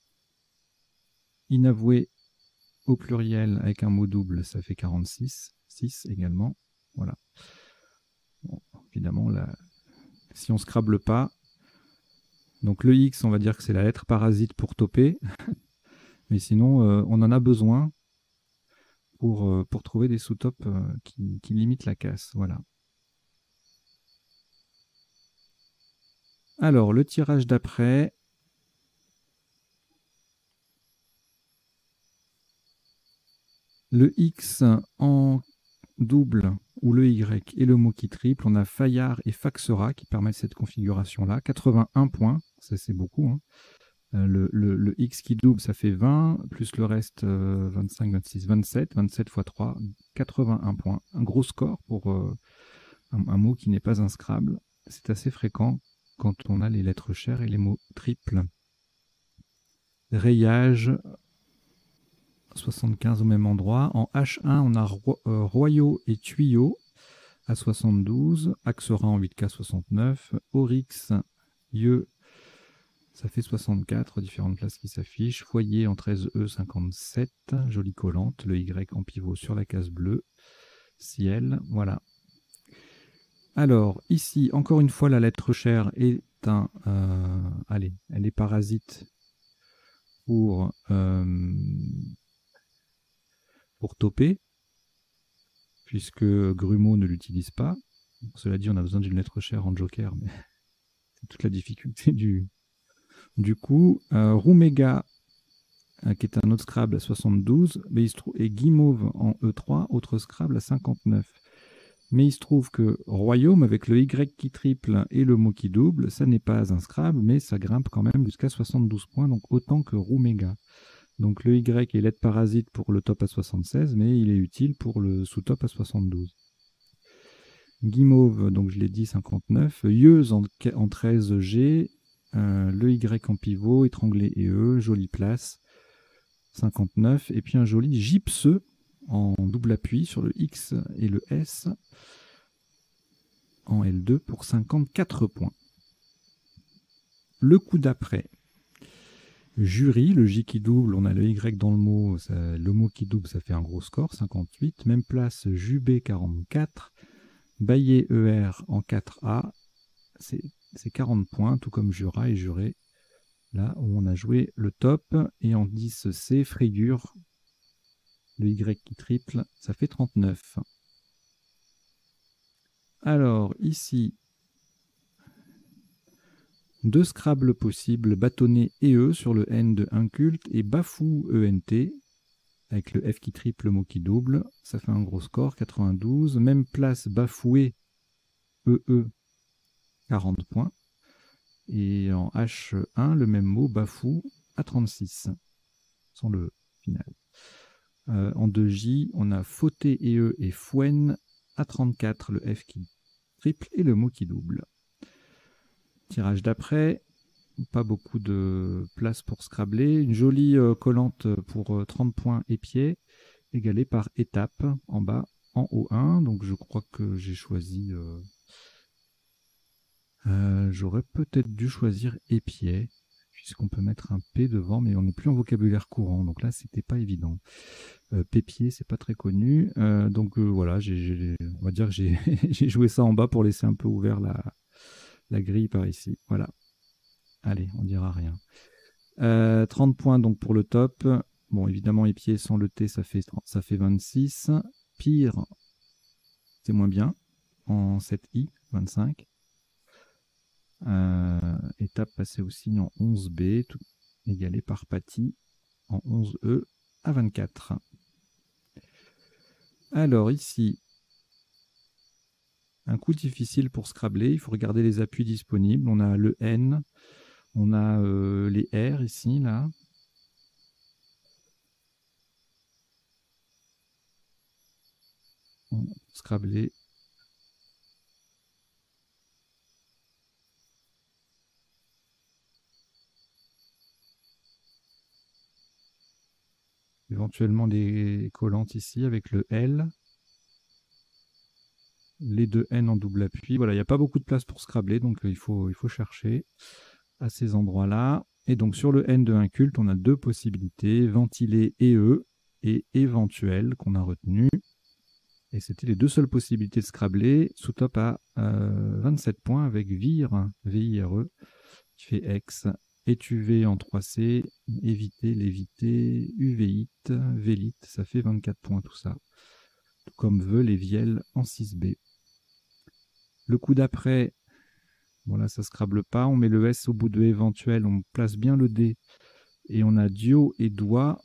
Inavoué au pluriel avec un mot double, ça fait 46, 6 également. Voilà. Bon, évidemment, là, si on ne scrable pas, donc le X, on va dire que c'est la lettre parasite pour toper, mais sinon, on en a besoin pour trouver des sous-tops qui limitent la casse. Voilà. Alors, le tirage d'après. Le X en double ou le Y et le mot qui triple, on a Fayard et Faxera qui permettent cette configuration-là. 81 points, ça c'est beaucoup. Hein. Le X qui double, ça fait 20, plus le reste 25, 26, 27. 27 x 3, 81 points. Un gros score pour un mot qui n'est pas un Scrabble. C'est assez fréquent quand on a les lettres chères et les mots triples. Rayage, 75 au même endroit. En H1, on a Royaux et Tuyaux à 72. Axera en 8K 69. Oryx, Yeux, ça fait 64. Différentes places qui s'affichent. Foyer en 13E 57. Jolie collante. Le Y en pivot sur la case bleue. Ciel, voilà. Alors, ici, encore une fois, la lettre chère est un... allez, elle est parasite pour toper, puisque Grumeau ne l'utilise pas. Cela dit, on a besoin d'une lettre chère en joker, mais c'est toute la difficulté du coup. Roumega, qui est un autre Scrabble à 72, mais il se trouve, et Guimauve en E3, autre Scrabble à 59. Mais il se trouve que Royaume, avec le Y qui triple et le mot qui double, ça n'est pas un Scrabble, mais ça grimpe quand même jusqu'à 72 points, donc autant que Roumega. Donc le Y est lettre parasite pour le top à 76, mais il est utile pour le sous-top à 72. Guimauve, donc je l'ai dit, 59. Yeuse en 13G. Le Y en pivot, étranglé et E, jolie place, 59. Et puis un joli gypseux en double appui sur le X et le S en L2 pour 54 points. Le coup d'après. Jury, le J qui double, on a le Y dans le mot, le mot qui double, ça fait un gros score, 58. Même place, Jubé, 44. Baillet ER en 4A, c'est 40 points, tout comme Jura et Juré, là où on a joué le top. Et en 10C, Frayure, le Y qui triple, ça fait 39. Alors, ici, deux Scrabble possibles, bâtonnet et E sur le N de Inculte et Bafou ENT. avec le F qui triple, le mot qui double. Ça fait un gros score, 92. Même place, bafoué, EE, 40 points. Et en H1, le même mot, bafou, à 36, sans le final. En 2J, on a fauté et E et fouen à 34, le F qui triple et le mot qui double. Tirage d'après, pas beaucoup de place pour scrabler. Une jolie collante pour 30 points épier, égalée par étape en bas, en haut 1. Donc je crois que j'ai choisi... j'aurais peut-être dû choisir épier, puisqu'on peut mettre un P devant, mais on n'est plus en vocabulaire courant. Donc là, c'était pas évident. Pépier, c'est pas très connu. Donc voilà, on va dire que j'ai j'ai joué ça en bas pour laisser un peu ouvert la grille par ici. Voilà. Allez, on dira rien. 30 points donc pour le top. Bon, évidemment, épier sans le T, ça fait 26. Pire, c'est moins bien. En 7i, 25. Étape passée au signe en 11B, tout égalé par Paty en 11E à 24. Alors ici, un coup difficile pour scrabler, il faut regarder les appuis disponibles. On a le N, on a les R ici, là. Scrabler. Éventuellement des collantes ici avec le L. Les deux N en double appui. Voilà, il n'y a pas beaucoup de place pour scrabler, donc il faut chercher à ces endroits-là. Et donc sur le N de inculte, on a deux possibilités, ventiler et E et éventuel qu'on a retenu. Et c'était les deux seules possibilités de scrabler. Sous top à 27 points avec vire, V-I-R-E, qui fait ex, étuver en 3C, éviter, léviter, uveit, vélite, ça fait 24 points tout ça. Tout comme veut les vielles en 6B. Le coup d'après, bon là ça scrable pas, on met le S au bout de éventuel, on place bien le D et on a dio et doigt.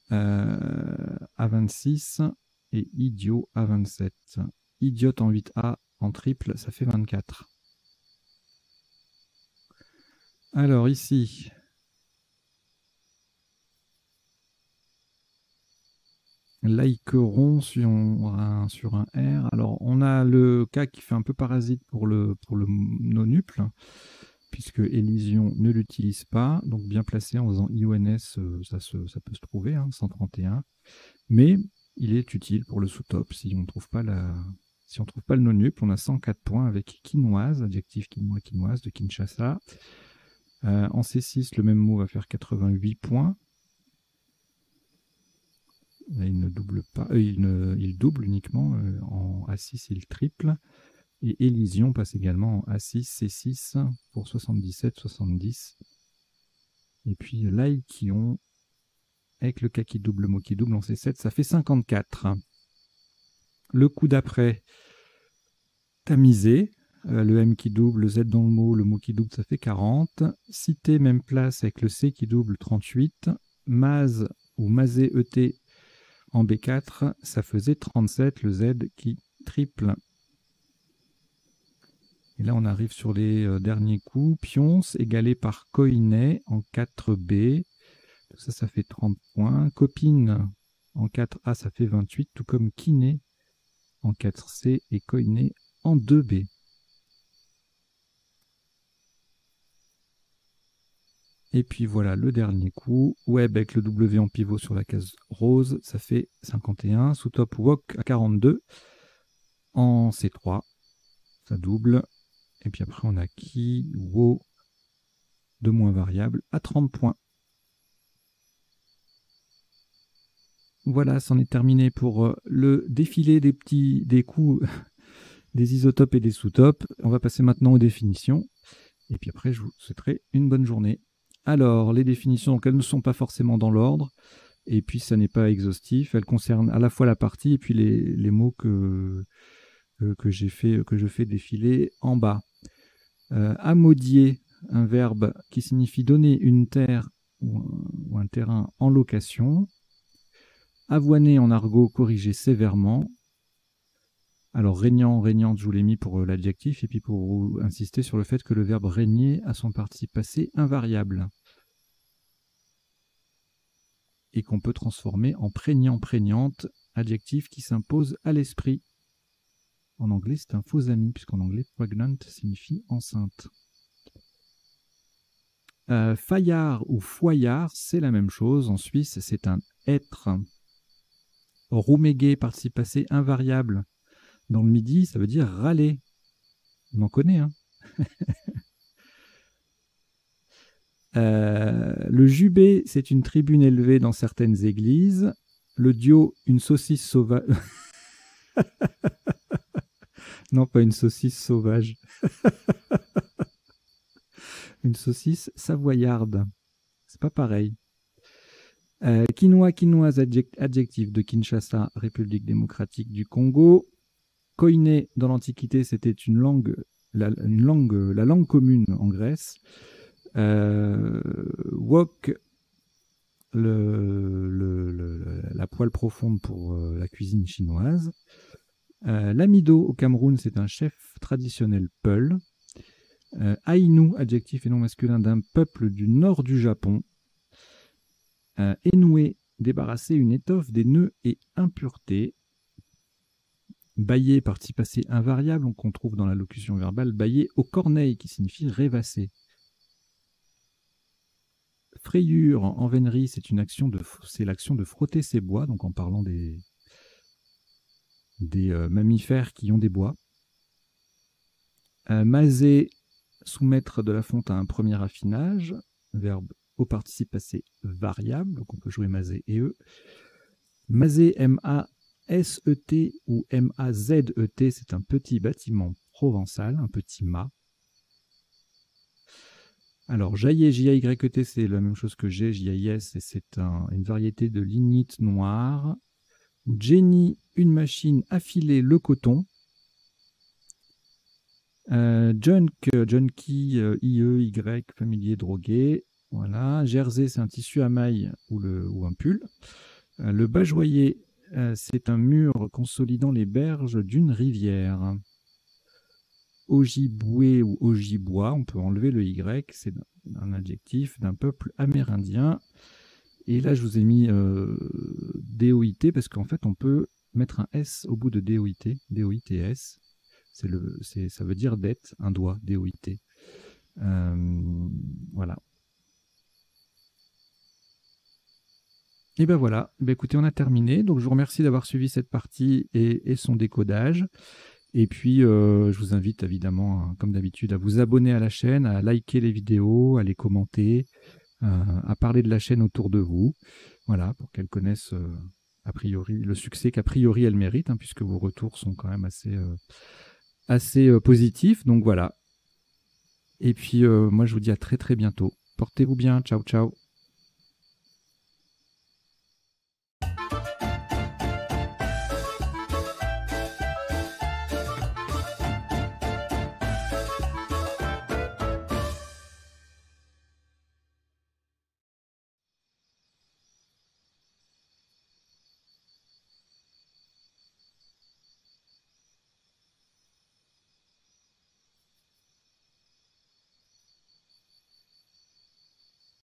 À 26 et idiot à 27. Idiote en 8A en triple, ça fait 24. Alors ici, Laïqueron sur un R. Alors on a le K qui fait un peu parasite pour le nonuple, puisque Élysion ne l'utilise pas, donc bien placé en faisant IONS, ça peut se trouver, hein, 131. Mais il est utile pour le sous-top si on ne trouve pas le nonuple. On a 104 points avec quinoise, adjectif quinoise de Kinshasa. En C6, le même mot va faire 88 points. Là, il ne double pas, il double uniquement. En A6, il triple. Et Élysion passe également en A6, C6 pour 77, 70. Et puis Laïquion, avec le K qui double, le mot qui double en C7, ça fait 54. Le coup d'après, tamisé. Le M qui double, le Z dans le mot qui double, ça fait 40. Cité, même place avec le C qui double, 38. Maz ou Mazé ET en B4, ça faisait 37, le Z qui triple. Et là, on arrive sur les derniers coups. Pionce égalé par Coinet en 4B. Tout ça, ça fait 30 points. Copine en 4A, ça fait 28, tout comme Kiné en 4C et Coinet en 2B. Et puis voilà le dernier coup. Web avec le W en pivot sur la case rose, ça fait 51. Sous top Wok à 42. En C3, ça double. Et puis après, on a Ki, Wo, de moins variable à 30 points. Voilà, c'en est terminé pour le défilé des coups des isotopes et des sous-topes. On va passer maintenant aux définitions. Et puis après, je vous souhaiterai une bonne journée. Alors, les définitions, donc, elles ne sont pas forcément dans l'ordre. Et puis, ça n'est pas exhaustif. Elles concernent à la fois la partie et puis les mots que je fais défiler en bas. Amodier, un verbe qui signifie donner une terre ou un terrain en location. Avoiner en argot, corriger sévèrement. Alors régnant, régnante, je vous l'ai mis pour l'adjectif, et puis pour insister sur le fait que le verbe régner a son participe passé invariable. Et qu'on peut transformer en prégnant, prégnante, adjectif qui s'impose à l'esprit. En anglais, c'est un faux ami, puisqu'en anglais, pregnant signifie enceinte. Faillard ou foyard, c'est la même chose. En Suisse, c'est un être. Rouméguer, participe passé invariable. Dans le Midi, ça veut dire râler. On en connaît, hein. Le jubé, c'est une tribune élevée dans certaines églises. Le dio, une saucisse sauvage. Non, pas une saucisse sauvage. Une saucisse savoyarde. C'est pas pareil. Quinoa, quinoise, adjectif de Kinshasa, République démocratique du Congo. Koiné, dans l'Antiquité, c'était une langue, la langue commune en Grèce. Wok, la poêle profonde pour la cuisine chinoise. L'amido au Cameroun, c'est un chef traditionnel Peul. Ainu, adjectif et nom masculin d'un peuple du nord du Japon. Énouer, débarrasser une étoffe des nœuds et impuretés. Bailler, participe passé invariable, qu'on trouve dans la locution verbale. Bailler au corneille, qui signifie rêvasser. Frayure en vénerie, c'est l'action de frotter ses bois, donc en parlant des mammifères qui ont des bois. Maser, soumettre de la fonte à un premier affinage, verbe au participe passé variable, donc on peut jouer maser et eux. Maser, M-A-S-E-T ou M-A-Z-E-T, c'est un petit bâtiment provençal, un petit mât. Alors, jaillet, J-A-Y-E-T, c'est la même chose que G, J-A-I-S, et c'est une variété de lignite noire. Jenny, une machine à filer le coton. Junk, junkie, IE, Y, familier, drogué. Voilà. Jersey, c'est un tissu à mailles ou un pull. Le bajoyer, c'est un mur consolidant les berges d'une rivière. Ojibwe ou Ojibwa, on peut enlever le Y, c'est un adjectif d'un peuple amérindien. Et là, je vous ai mis DOIT parce qu'en fait, on peut mettre un S au bout de DOIT, DOITS. Ça veut dire dette, un doigt, DOIT. Voilà. Et ben voilà, ben écoutez, on a terminé. Donc je vous remercie d'avoir suivi cette partie et son décodage. Et puis, je vous invite évidemment, comme d'habitude, à vous abonner à la chaîne, à liker les vidéos, à les commenter, à parler de la chaîne autour de vous. Voilà, pour qu'elle connaisse a priori le succès qu'a priori elle mérite, hein, puisque vos retours sont quand même assez positifs. Donc voilà. Et puis, moi, je vous dis à très très bientôt. Portez-vous bien. Ciao, ciao.